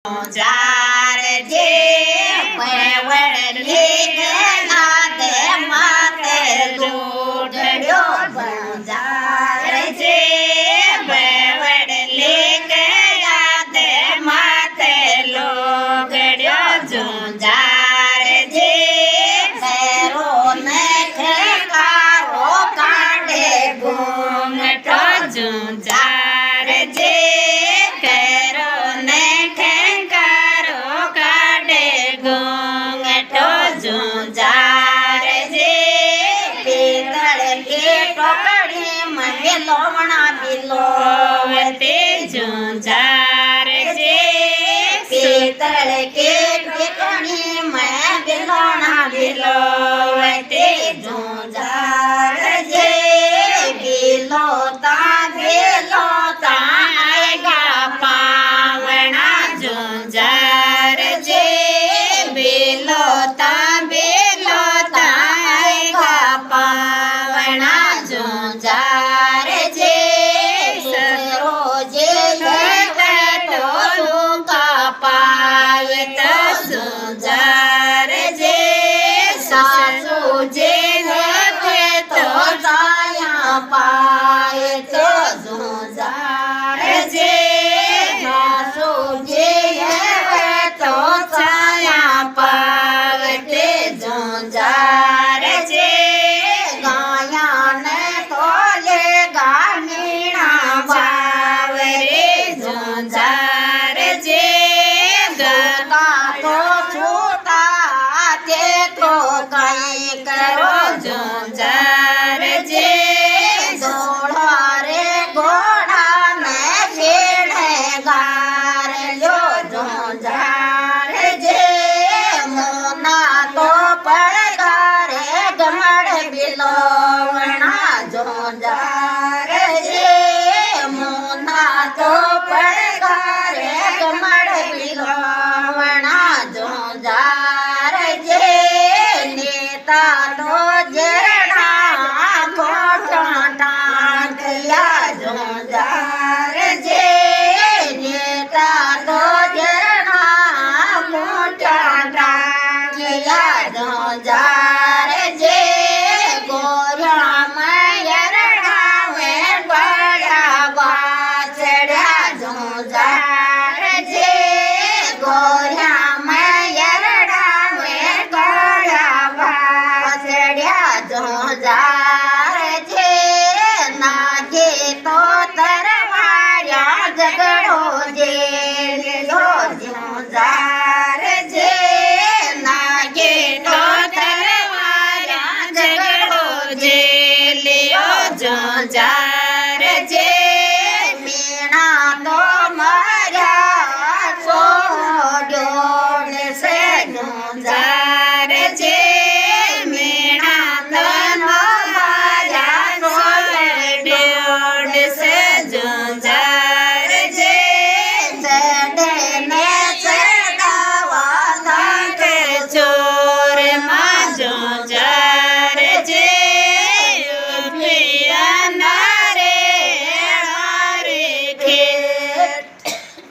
jar जे वडले नादे माते लूडड्यो jar जे वडले नादे माते लोगड्यो jar जे पैरो ने कारो काटे घूंघटो जार जे जार जे पीतल के टोकरी में लोवना बिलोवते जार जे पीतल के टोकरी में बिलोना बिलोवते जार जे बिलोता आएगा पावना जार जे बिलोता जार जे सरोजे तो का पायत जार जे सासू जे तो जाया पायत जार जे सासू जे तो जाया पायते जार जे जार जे गता तो छूटा ते तो कहीं करो जार जे घोड़ा रे घोड़ा में फेड़ गार जो जार जे मोना तो पड़गा रे गमड़ बिलोवना जो जार जे मोना तो जार जे नेता तो जड़ा टांकिया जार जे नेता तो जड़ा टांकिया जार जे गोरा मयरड़ा में बड़ा बाचड़ा जार जे गोरा जार जे नागे तो तरवाया झगड़ो जे जार जे नागे तो तरवाया झगड़ो जे लियो जार जे